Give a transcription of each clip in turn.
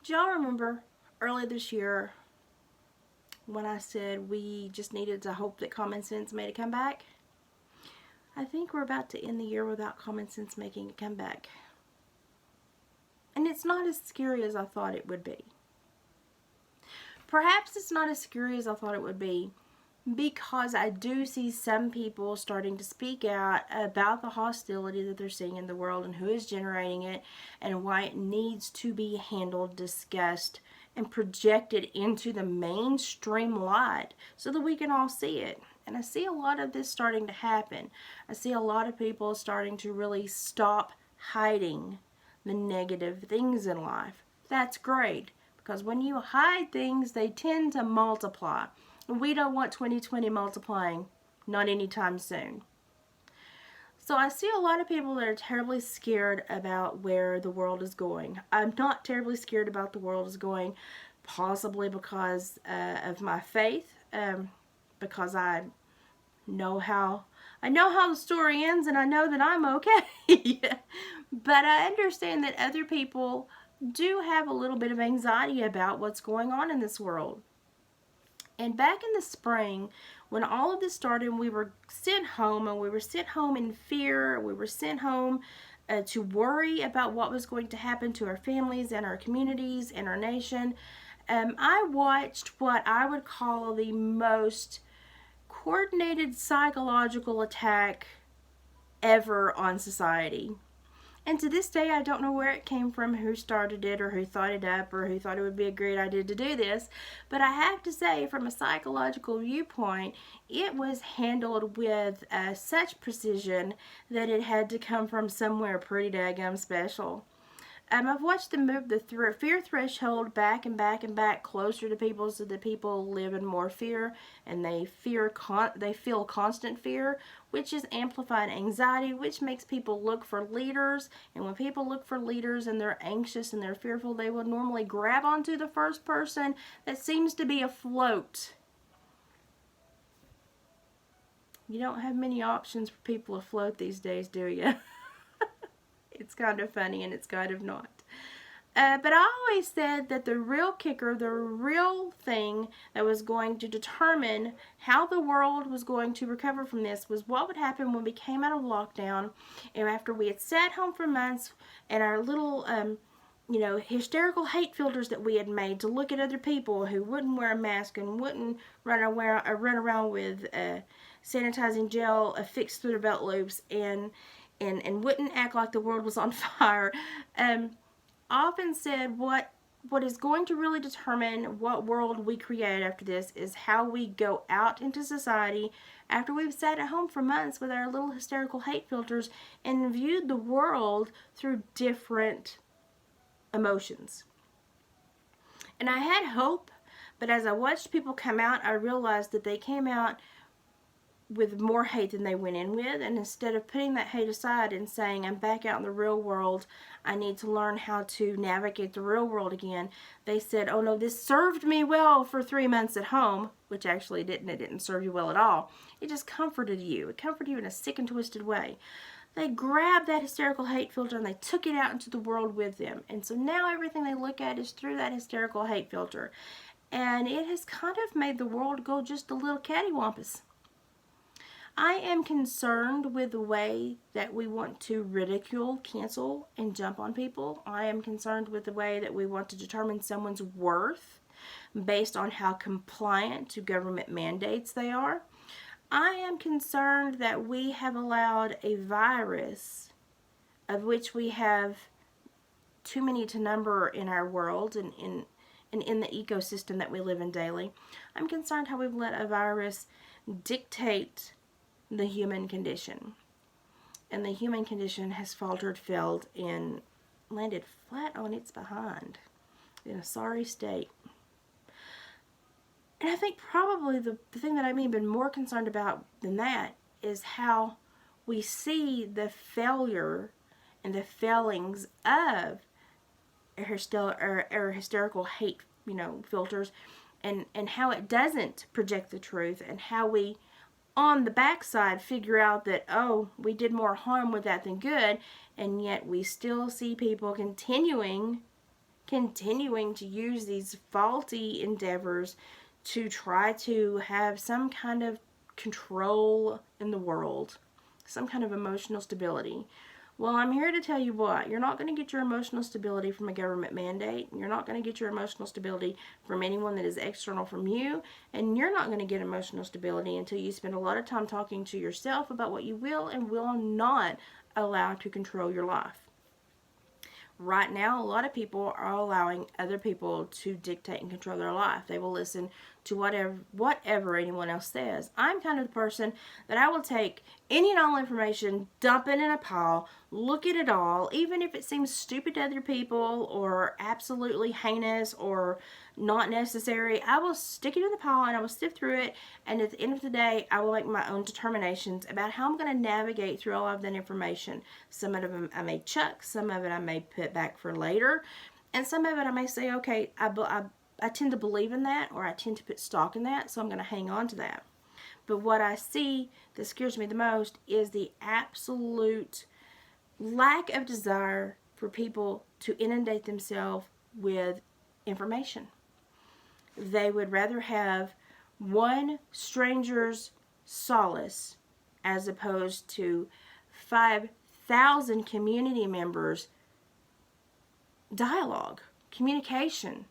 Do y'all remember early this year when I said we just needed to hope that common sense made a comeback? I think we're about to end the year without common sense making a comeback. And it's not as scary as I thought it would be. Perhaps it's not as scary as I thought it would be because I do see some people starting to speak out about the hostility that they're seeing in the world and who is generating it and why it needs to be handled, discussed, and projected into the mainstream light so that we can all see it. And I see a lot of this starting to happen. I see a lot of people starting to really stop hiding the negative things in life. That's great because when you hide things, they tend to multiply. We don't want 2020 multiplying, not anytime soon. So I see a lot of people that are terribly scared about where the world is going. I'm not terribly scared about the world is going, possibly because of my faith, because I know how the story ends, and I know that I'm okay. But I understand that other people do have a little bit of anxiety about what's going on in this world. And back in the spring, when all of this started, we were sent home, and we were sent home in fear. We were sent home to worry about what was going to happen to our families and our communities and our nation. I watched what I would call the most coordinated psychological attack ever on society. And to this day, I don't know where it came from, who started it, or who thought it up, or who thought it would be a great idea to do this. But I have to say, from a psychological viewpoint, it was handled with such precision that it had to come from somewhere pretty daggum special. I've watched them move the fear threshold back and back and back closer to people so that people live in more fear and they feel constant fear, which is amplified anxiety, which makes people look for leaders. And when people look for leaders and they're anxious and they're fearful, they will normally grab onto the first person that seems to be afloat. You don't have many options for people afloat these days, do you? It's kind of funny and it's kind of not. But I always said that the real kicker, the real thing that was going to determine how the world was going to recover from this was what would happen when we came out of lockdown and after we had sat home for months and our little hysterical hate filters that we had made to look at other people who wouldn't wear a mask and wouldn't run around with sanitizing gel affixed through their belt loops and wouldn't act like the world was on fire. Often said what is going to really determine what world we create after this is how we go out into society after we've sat at home for months with our little hysterical hate filters and viewed the world through different emotions. And I had hope, but as I watched people come out, I realized that they came out with more hate than they went in with, and instead of putting that hate aside and saying, I'm back out in the real world, I need to learn how to navigate the real world again, they said, oh no, this served me well for 3 months at home, which actually didn't. It didn't serve you well at all. It just comforted you. It comforted you in a sick and twisted way. They grabbed that hysterical hate filter and they took it out into the world with them. And so now everything they look at is through that hysterical hate filter. And it has kind of made the world go just a little cattywampus. I am concerned with the way that we want to ridicule, cancel, and jump on people. I am concerned with the way that we want to determine someone's worth based on how compliant to government mandates they are. I am concerned that we have allowed a virus, of which we have too many to number in our world and in the ecosystem that we live in daily. I'm concerned how we've let a virus dictate the human condition. And the human condition has faltered, failed, and landed flat on its behind in a sorry state. And I think probably the thing that I've been more concerned about than that is how we see the failure and the failings of our hysterical hate, filters, and how it doesn't project the truth, and how we on the backside figure out that, oh, we did more harm with that than good, and yet we still see people continuing continuing to use these faulty endeavors to try to have some kind of control in the world, some kind of emotional stability. Well, I'm here to tell you what, you're not going to get your emotional stability from a government mandate. You're not going to get your emotional stability from anyone that is external from you. And you're not going to get emotional stability until you spend a lot of time talking to yourself about what you will and will not allow to control your life. Right now, a lot of people are allowing other people to dictate and control their life. They will listen to whatever anyone else says. I'm kind of the person that I will take any and all information, dump it in a pile, look at it all, even if it seems stupid to other people or absolutely heinous or not necessary. I will stick it in the pile and I will sift through it, and at the end of the day, I will make my own determinations about how I'm going to navigate through all of that information. Some of it I may chuck, some of it I may put back for later, and some of it I may say, okay, I tend to believe in that, or I tend to put stock in that, so I'm going to hang on to that. But what I see that scares me the most is the absolute lack of desire for people to inundate themselves with information. They would rather have one stranger's solace as opposed to 5,000 community members' dialogue, communication.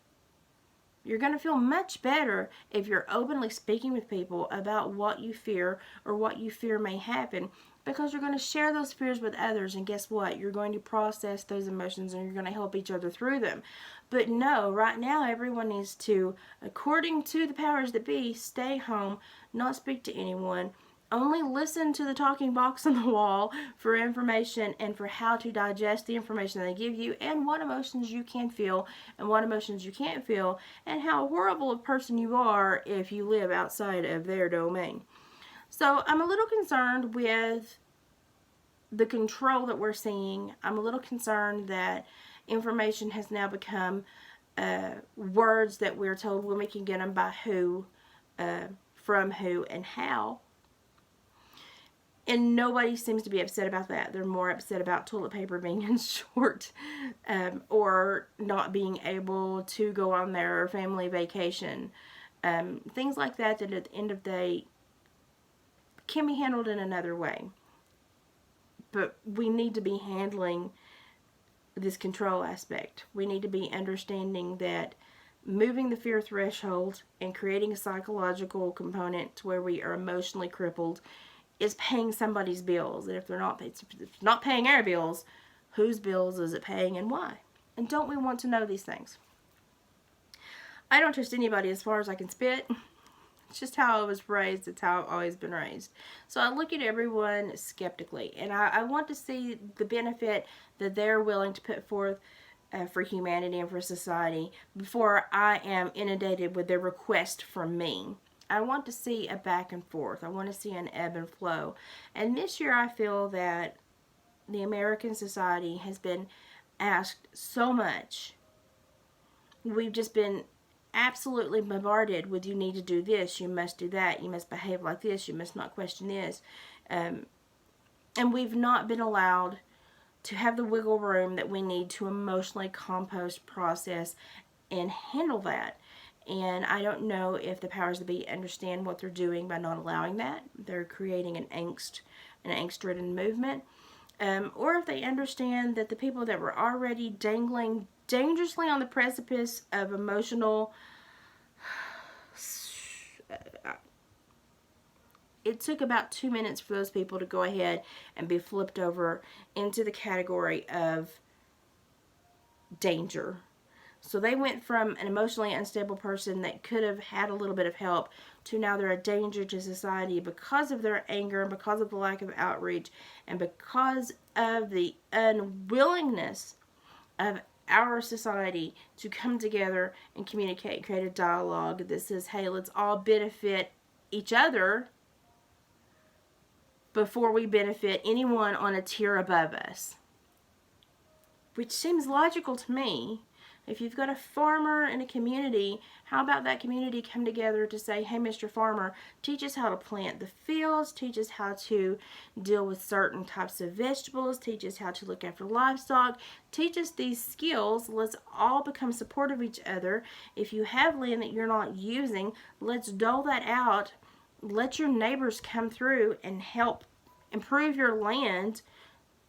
You're going to feel much better if you're openly speaking with people about what you fear or what you fear may happen, because you're going to share those fears with others, and guess what? You're going to process those emotions and you're going to help each other through them. But no, right now everyone needs to, according to the powers that be, stay home, not speak to anyone, only listen to the talking box on the wall for information and for how to digest the information they give you, and what emotions you can feel and what emotions you can't feel, and how horrible a person you are if you live outside of their domain. So I'm a little concerned with the control that we're seeing. I'm a little concerned that information has now become words that we're told when we can get them by who, from who, and how. And nobody seems to be upset about that. They're more upset about toilet paper being in short, or not being able to go on their family vacation. Things like that at the end of the day can be handled in another way. But we need to be handling this control aspect. We need to be understanding that moving the fear threshold and creating a psychological component to where we are emotionally crippled is paying somebody's bills. And if they're not paying our bills, whose bills is it paying and why? And don't we want to know these things? I don't trust anybody as far as I can spit. It's just how I was raised. It's how I've always been raised. So I look at everyone skeptically, and I want to see the benefit that they're willing to put forth for humanity and for society before I am inundated with their request from me. I want to see a back and forth. I want to see an ebb and flow. And this year I feel that the American society has been asked so much. We've just been absolutely bombarded with, you need to do this, you must do that, you must behave like this, you must not question this. And we've not been allowed to have the wiggle room that we need to emotionally compost, process, and handle that. And I don't know if the powers that be understand what they're doing by not allowing that. They're creating an angst-ridden movement. Or if they understand that the people that were already dangling dangerously on the precipice of emotional, it took about 2 minutes for those people to go ahead and be flipped over into the category of danger. So they went from an emotionally unstable person that could have had a little bit of help to now they're a danger to society because of their anger and because of the lack of outreach and because of the unwillingness of our society to come together and communicate, create a dialogue that says, hey, let's all benefit each other before we benefit anyone on a tier above us. Which seems logical to me, If you've got a farmer in a community, how about that community come together to say, hey, Mr. Farmer, teach us how to plant the fields, teach us how to deal with certain types of vegetables, teach us how to look after livestock, teach us these skills. Let's all become supportive of each other. If you have land that you're not using, let's dole that out. Let your neighbors come through and help improve your land,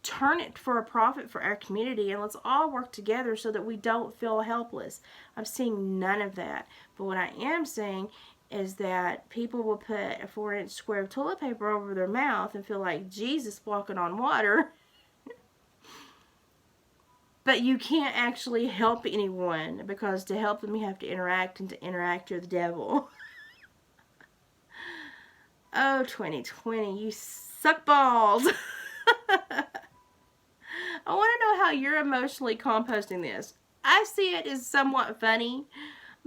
turn it for a profit for our community, and let's all work together so that we don't feel helpless. I'm seeing none of that. But what I am seeing is that people will put a 4-inch square of toilet paper over their mouth and feel like Jesus walking on water. But you can't actually help anyone, because to help them you have to interact, and to interact you're the devil. Oh, 2020, you suck balls. I want to know how you're emotionally composting this. I see it as somewhat funny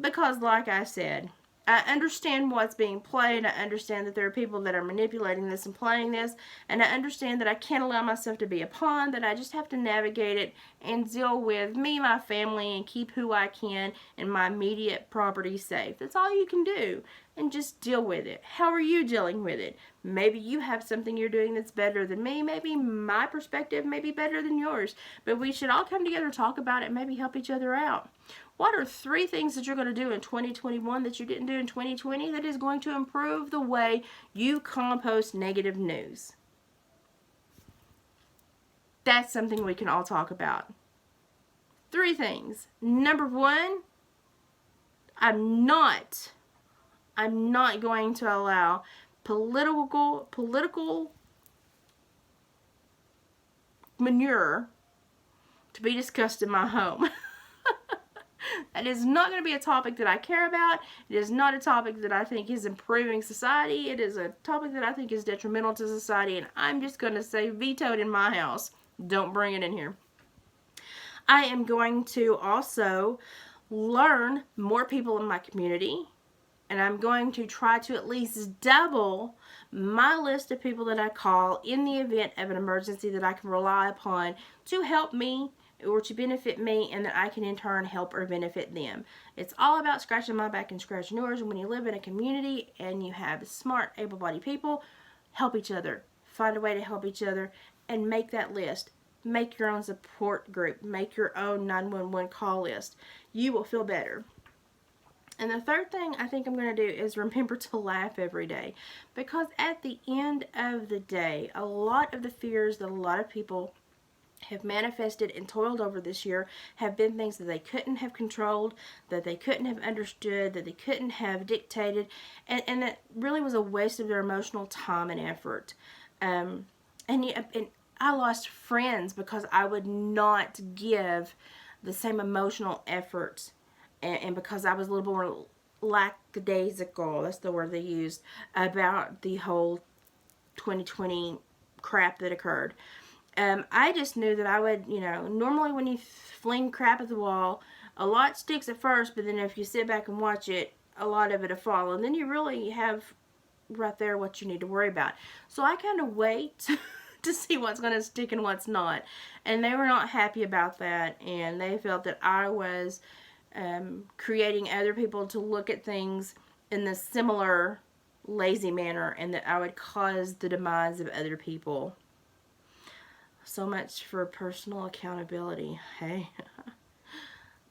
because, like I said, I understand what's being played. I understand that there are people that are manipulating this and playing this, and I understand that I can't allow myself to be a pawn, that I just have to navigate it and deal with me, my family, and keep who I can and my immediate property safe. That's all you can do, and just deal with it. How are you dealing with it? Maybe you have something you're doing that's better than me. Maybe my perspective may be better than yours, but we should all come together, talk about it, and maybe help each other out. What are 3 things that you're going to do in 2021 that you didn't do in 2020 that is going to improve the way you compost negative news? That's something we can all talk about. 3 things. Number 1, I'm not going to allow political manure to be discussed in my home. That is not going to be a topic that I care about. It is not a topic that I think is improving society. It is a topic that I think is detrimental to society, and I'm just going to say vetoed in my house. Don't bring it in here. I am going to also learn more people in my community, and I'm going to try to at least double my list of people that I call in the event of an emergency that I can rely upon to help me or to benefit me, and that I can in turn help or benefit them. It's all about scratching my back and scratching yours. And when you live in a community and you have smart, able-bodied people, help each other. Find a way to help each other and make that list. Make your own support group. Make your own 911 call list. You will feel better. And the third thing I think I'm going to do is remember to laugh every day. Because at the end of the day, a lot of the fears that a lot of people have manifested and toiled over this year have been things that they couldn't have controlled, that they couldn't have understood, that they couldn't have dictated, and that really was a waste of their emotional time and effort. And I lost friends because I would not give the same emotional effort, and because I was a little more lackadaisical, that's the word they used, about the whole 2020 crap that occurred. I just knew that I would, normally when you fling crap at the wall, a lot sticks at first, but then if you sit back and watch it, a lot of it will fall. And then you really have right there what you need to worry about. So I kind of wait to see what's going to stick and what's not. And they were not happy about that. And they felt that I was creating other people to look at things in the similar lazy manner, and that I would cause the demise of other people. So much for personal accountability, hey?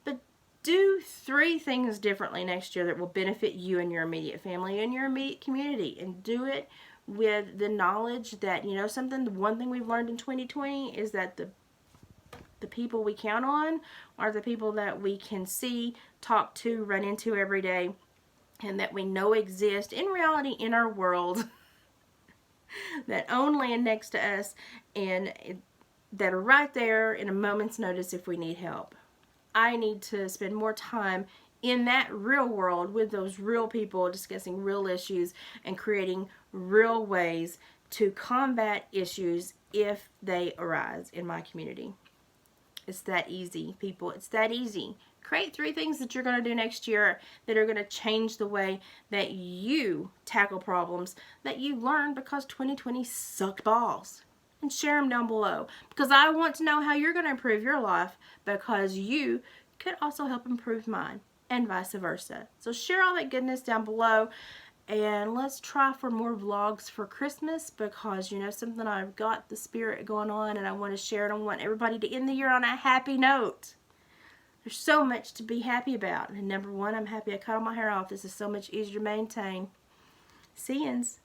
But do 3 things differently next year that will benefit you and your immediate family and your immediate community. And do it with the knowledge that, the one thing we've learned in 2020 is that the people we count on are the people that we can see, talk to, run into every day, and that we know exist in reality in our world, that own land next to us, and that are right there in a moment's notice if we need help. I need to spend more time in that real world with those real people, discussing real issues and creating real ways to combat issues if they arise in my community. It's that easy, people. It's that easy. Create 3 things that you're going to do next year that are going to change the way that you tackle problems that you learned because 2020 sucked balls. And share them down below, because I want to know how you're going to improve your life because you could also help improve mine, and vice versa. So share all that goodness down below, and let's try for more vlogs for Christmas, because you know something, I've got the spirit going on and I want to share it. I want everybody to end the year on a happy note. There's so much to be happy about. And number one, I'm happy I cut all my hair off. This is so much easier to maintain. See yins.